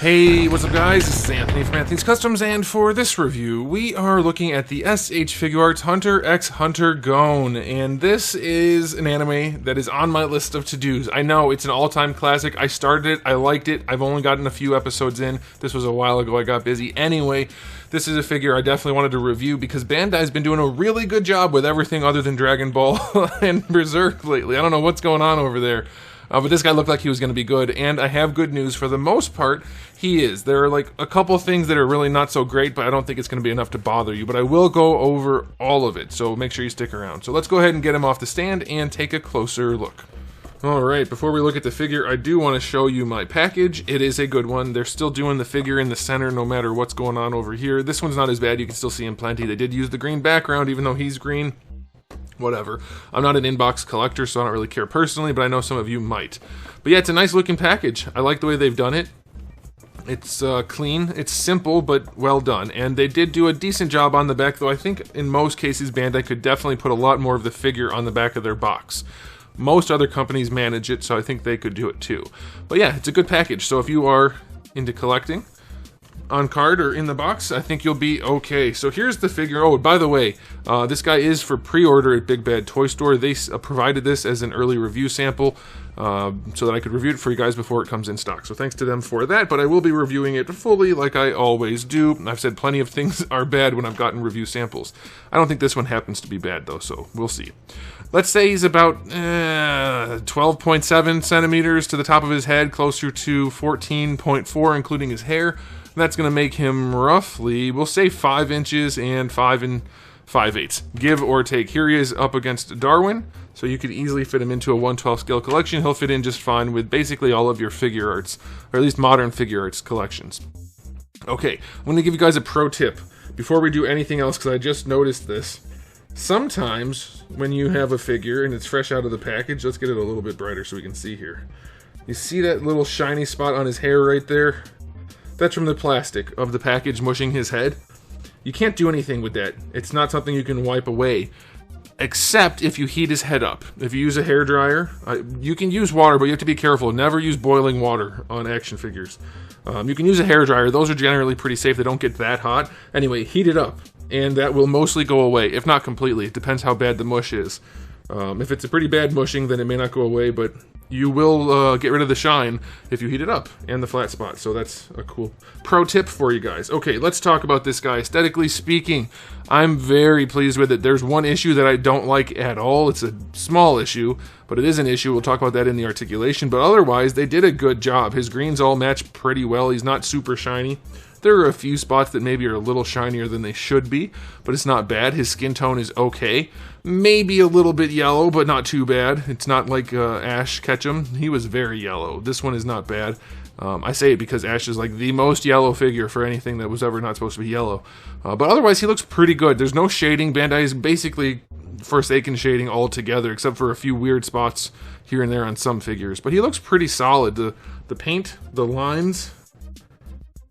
Hey, what's up guys? This is Anthony from Anthony's Customs, and for this review, we are looking at the SH Figuarts Hunter x Hunter GON, and this is an anime that is on my list of to-dos. I know, it's an all-time classic. I started it, I liked it, I've only gotten a few episodes in. This was a while ago, I got busy. Anyway, this is a figure I definitely wanted to review because Bandai's been doing a really good job with everything other than Dragon Ball and Berserk lately. I don't know what's going on over there. But this guy looked like he was going to be good, and I have good news. For the most part, he is. There are like a couple things that are really not so great, but I don't think it's going to be enough to bother you. But I will go over all of it, so make sure you stick around. So let's go ahead and get him off the stand and take a closer look. Alright, before we look at the figure, I do want to show you my package. It is a good one. They're still doing the figure in the center no matter what's going on over here. This one's not as bad. You can still see him plenty. They did use the green background, even though he's green. Whatever. I'm not an inbox collector, so I don't really care personally, but I know some of you might. But yeah, it's a nice looking package. I like the way they've done it. It's clean, it's simple, but well done. And they did do a decent job on the back, though I think in most cases Bandai could definitely put a lot more of the figure on the back of their box. Most other companies manage it, so I think they could do it too. But yeah, it's a good package, so if you are into collecting, on card or in the box, I think you'll be okay. So here's the figure. Oh, by the way, this guy is for pre-order at Big Bad Toy Store. They provided this as an early review sample so that I could review it for you guys before it comes in stock. So thanks to them for that, but I will be reviewing it fully like I always do. I've said plenty of things are bad when I've gotten review samples. I don't think this one happens to be bad though, so we'll see. Let's say he's about 12.7 centimeters to the top of his head, closer to 14.4 including his hair. That's going to make him roughly, we'll say 5 inches and 5 5/8, give or take. Here he is up against Darwin, so you could easily fit him into a 1/12 scale collection. He'll fit in just fine with basically all of your Figuarts, or at least modern Figuarts collections. Okay, I'm going to give you guys a pro tip before we do anything else, because I just noticed this. Sometimes when you have a figure and it's fresh out of the package, let's get it a little bit brighter so we can see here. You see that little shiny spot on his hair right there? That's from the plastic of the package mushing his head. You can't do anything with that. It's not something you can wipe away, except if you heat his head up. If you use a hairdryer, you can use water, but you have to be careful. Never use boiling water on action figures. You can use a hairdryer. Those are generally pretty safe. They don't get that hot. Anyway, heat it up, and that will mostly go away, if not completely. It depends how bad the mush is. If it's a pretty bad mushing, then it may not go away, but you will get rid of the shine if you heat it up and the flat spot. So that's a cool pro tip for you guys. Okay, let's talk about this guy. Aesthetically speaking, I'm very pleased with it. There's one issue that I don't like at all. It's a small issue, but it is an issue. We'll talk about that in the articulation. But otherwise, they did a good job. His greens all match pretty well. He's not super shiny. There are a few spots that maybe are a little shinier than they should be, but it's not bad. His skin tone is okay. Maybe a little bit yellow, but not too bad. It's not like Ash Ketchum. He was very yellow. This one is not bad. I say it because Ash is like the most yellow figure for anything that was ever not supposed to be yellow. But otherwise, he looks pretty good. There's no shading. Bandai is basically forsaken shading altogether, except for a few weird spots here and there on some figures. But he looks pretty solid. The paint, the lines,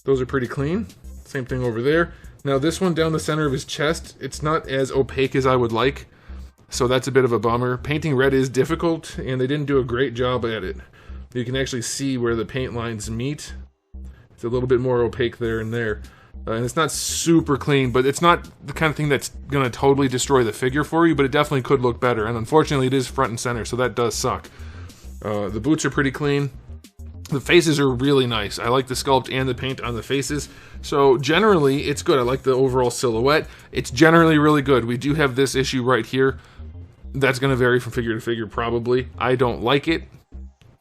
those are pretty clean. Same thing over there. Now this one down the center of his chest, it's not as opaque as I would like, so that's a bit of a bummer. Painting red is difficult, and they didn't do a great job at it. You can actually see where the paint lines meet. It's a little bit more opaque there and there. And it's not super clean, but it's not the kind of thing that's going to totally destroy the figure for you, but it definitely could look better. And unfortunately, it is front and center, so that does suck. The boots are pretty clean. The faces are really nice. I like the sculpt and the paint on the faces. So generally, it's good. I like the overall silhouette. It's generally really good. We do have this issue right here. That's going to vary from figure to figure, probably. I don't like it.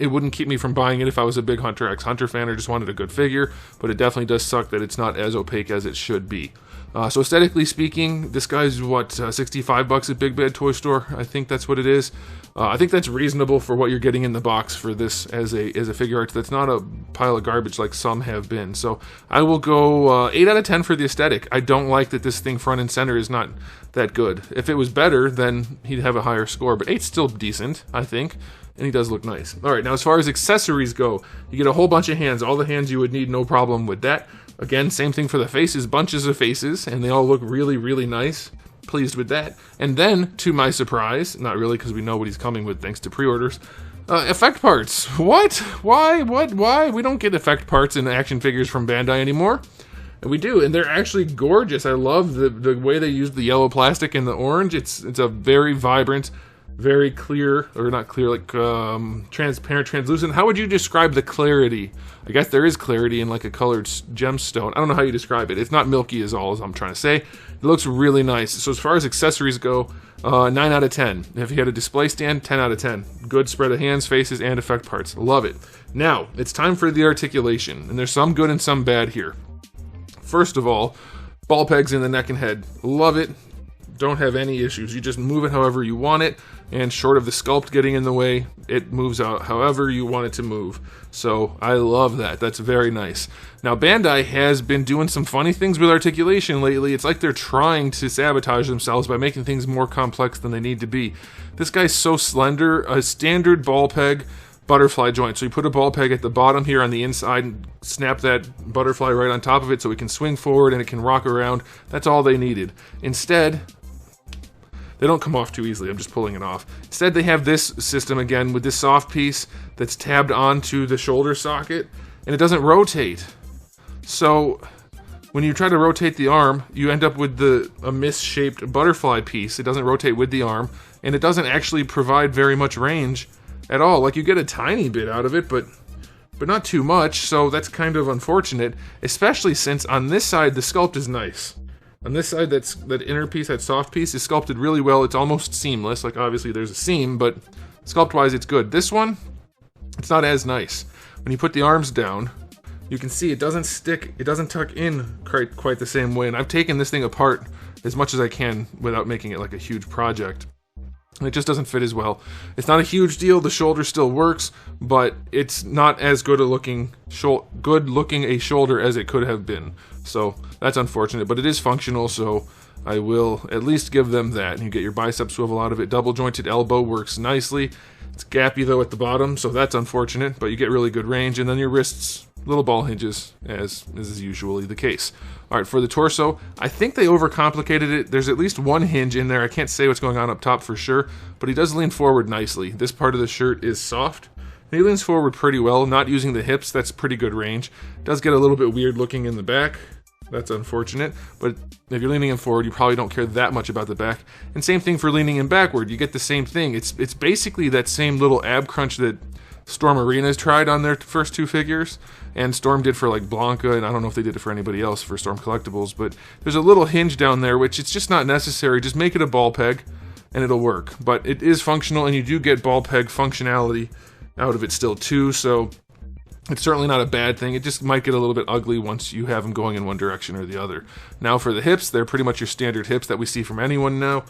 It wouldn't keep me from buying it if I was a big Hunter x Hunter fan or just wanted a good figure, but it definitely does suck that it's not as opaque as it should be. So aesthetically speaking, this guy's what, 65 bucks at Big Bad Toy Store? I think that's what it is. I think that's reasonable for what you're getting in the box for this as a figure art that's not a pile of garbage like some have been. So I will go 8 out of 10 for the aesthetic. I don't like that this thing front and center is not that good. If it was better, then he'd have a higher score, but 8's still decent, I think. And he does look nice. Alright, now as far as accessories go, you get a whole bunch of hands. All the hands you would need, no problem with that. Again, same thing for the faces, bunches of faces, and they all look really, really nice. pleased with that. And then, to my surprise, not really because we know what he's coming with thanks to pre-orders, effect parts. What? Why? What? Why? We don't get effect parts in action figures from Bandai anymore. And we do, and they're actually gorgeous. I love the way they use the yellow plastic and the orange. It's a very vibrant, very clear, or not clear, like transparent, translucent. How would you describe the clarity? I guess there is clarity in like a colored gemstone. I don't know how you describe it. It's not milky is all as I'm trying to say. It looks really nice. So as far as accessories go, 9 out of 10. If you had a display stand, 10 out of 10. Good spread of hands, faces, and effect parts. Love it. Now, it's time for the articulation, and there's some good and some bad here. First of all, ball pegs in the neck and head. Love it. Don't have any issues. You just move it however you want it, and short of the sculpt getting in the way, it moves out however you want it to move. So I love that. That's very nice. Now Bandai has been doing some funny things with articulation lately. It's like they're trying to sabotage themselves by making things more complex than they need to be. This guy's so slender. A standard ball peg butterfly joint. So you put a ball peg at the bottom here on the inside and snap that butterfly right on top of it so it can swing forward and it can rock around. That's all they needed. Instead, they don't come off too easily. I'm just pulling it off. Instead, they have this system again with this soft piece that's tabbed onto the shoulder socket, and it doesn't rotate. So when you try to rotate the arm, you end up with a misshaped butterfly piece. It doesn't rotate with the arm, and it doesn't actually provide very much range at all. Like, you get a tiny bit out of it, but not too much, so that's kind of unfortunate, especially since on this side the sculpt is nice. On this side, that inner piece, that soft piece, is sculpted really well. It's almost seamless. Like, obviously there's a seam, but sculpt-wise it's good. This one, it's not as nice. When you put the arms down, you can see it doesn't stick, it doesn't tuck in quite the same way, and I've taken this thing apart as much as I can without making it like a huge project. And it just doesn't fit as well. It's not a huge deal. The shoulder still works, but it's not as good looking a shoulder as it could have been. So that's unfortunate, but it is functional, so I will at least give them that. And you get your bicep swivel out of it. Double jointed elbow works nicely. It's gappy though at the bottom, so that's unfortunate, but you get really good range. And then your wrists, little ball hinges, as is usually the case. Alright, for the torso, I think they overcomplicated it. There's at least one hinge in there. I can't say what's going on up top for sure, but he does lean forward nicely. This part of the shirt is soft. He leans forward pretty well, not using the hips. That's pretty good range. Does get a little bit weird looking in the back. That's unfortunate, but if you're leaning him forward, you probably don't care that much about the back. And same thing for leaning him backward. You get the same thing. It's basically that same little ab crunch that Storm Arenas tried on their first two figures, and Storm did for like Blanca, and I don't know if they did it for anybody else for Storm Collectibles, but there's a little hinge down there, which it's just not necessary. Just make it a ball peg, and it'll work. But it is functional, and you do get ball peg functionality out of it still too, so it's certainly not a bad thing. It just might get a little bit ugly once you have them going in one direction or the other. Now for the hips, they're pretty much your standard hips that we see from anyone now,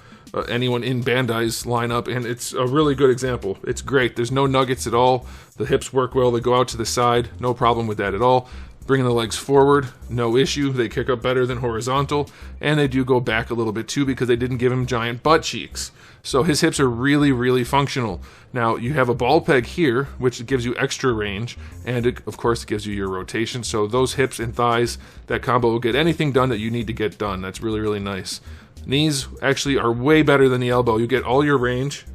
anyone in Bandai's lineup, and it's a really good example. It's great. There's no nuggets at all. The hips work well. They go out to the side. No problem with that at all. Bringing the legs forward, no issue. They kick up better than horizontal, and they do go back a little bit too because they didn't give him giant butt cheeks. So his hips are really, really functional. Now, you have a ball peg here, which gives you extra range, and it, of course, gives you your rotation. So those hips and thighs, that combo will get anything done that you need to get done. That's really, really nice. Knees actually are way better than the elbow. You get all your range,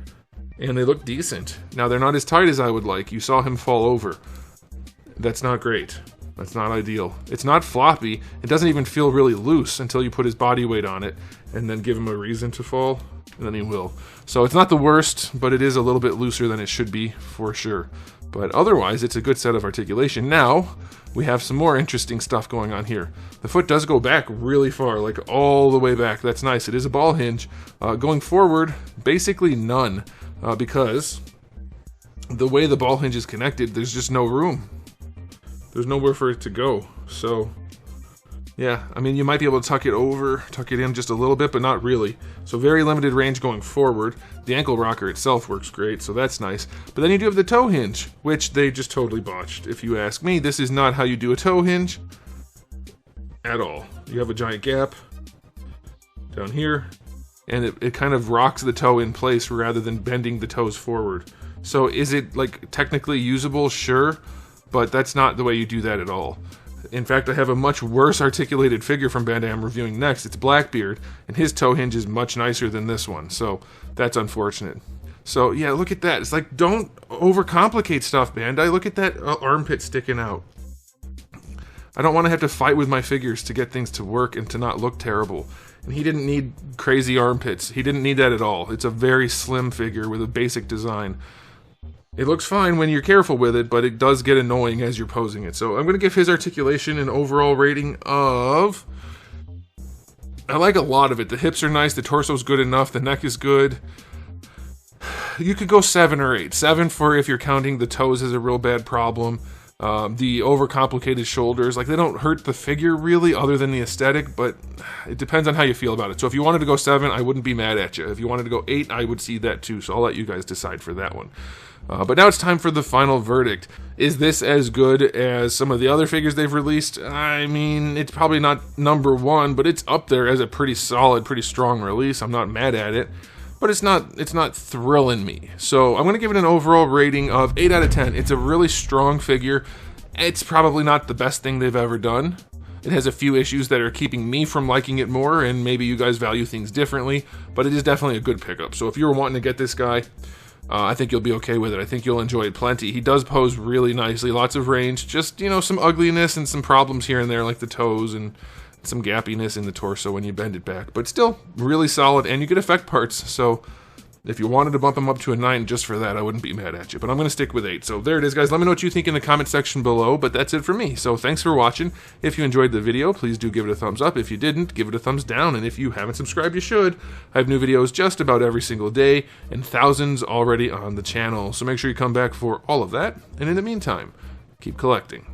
and they look decent. Now, they're not as tight as I would like. You saw him fall over. That's not great. That's not ideal. It's not floppy. It doesn't even feel really loose until you put his body weight on it and then give him a reason to fall, and then he will. So it's not the worst, but it is a little bit looser than it should be for sure. But otherwise, it's a good set of articulation. Now, we have some more interesting stuff going on here. The foot does go back really far, like all the way back. That's nice. It is a ball hinge. Going forward, basically none, because the way the ball hinge is connected, there's just no room. There's nowhere for it to go. So, yeah, I mean, you might be able to tuck it in just a little bit, but not really. So very limited range going forward. The ankle rocker itself works great, so that's nice. But then you do have the toe hinge, which they just totally botched. If you ask me, this is not how you do a toe hinge at all. You have a giant gap down here, and it kind of rocks the toe in place rather than bending the toes forward. So is it like technically usable? Sure. But that's not the way you do that at all. In fact, I have a much worse articulated figure from Bandai I'm reviewing next. It's Blackbeard, and his toe hinge is much nicer than this one, so that's unfortunate. So yeah, look at that. It's like, don't overcomplicate stuff, Bandai. Look at that armpit sticking out. I don't want to have to fight with my figures to get things to work and to not look terrible. And he didn't need crazy armpits. He didn't need that at all. It's a very slim figure with a basic design. It looks fine when you're careful with it, but it does get annoying as you're posing it. So I'm going to give his articulation an overall rating of... I like a lot of it. The hips are nice, the torso's good enough, the neck is good. You could go 7 or 8. 7 for if you're counting the toes as a real bad problem. The overcomplicated shoulders, like, they don't hurt the figure really other than the aesthetic, but it depends on how you feel about it. So if you wanted to go 7, I wouldn't be mad at you. If you wanted to go 8, I would see that too, so I'll let you guys decide for that one. But now it's time for the final verdict. Is this as good as some of the other figures they've released? I mean, it's probably not #1, but it's up there as a pretty solid, pretty strong release. I'm not mad at it, but it's not thrilling me. So I'm going to give it an overall rating of 8 out of 10. It's a really strong figure. It's probably not the best thing they've ever done. It has a few issues that are keeping me from liking it more, and maybe you guys value things differently, but it is definitely a good pickup. So if you were wanting to get this guy, I think you'll be okay with it. I think you'll enjoy it plenty. He does pose really nicely, lots of range, just, you know, some ugliness and some problems here and there, like the toes and some gappiness in the torso when you bend it back, but still really solid, and you get effect parts, so if you wanted to bump him up to a 9 just for that, I wouldn't be mad at you, but I'm going to stick with 8. So there it is, guys. Let me know what you think in the comment section below, but that's it for me. So thanks for watching. If you enjoyed the video, please do give it a thumbs up. If you didn't, give it a thumbs down, and if you haven't subscribed, you should. I have new videos just about every single day, and thousands already on the channel, so make sure you come back for all of that, and in the meantime, keep collecting.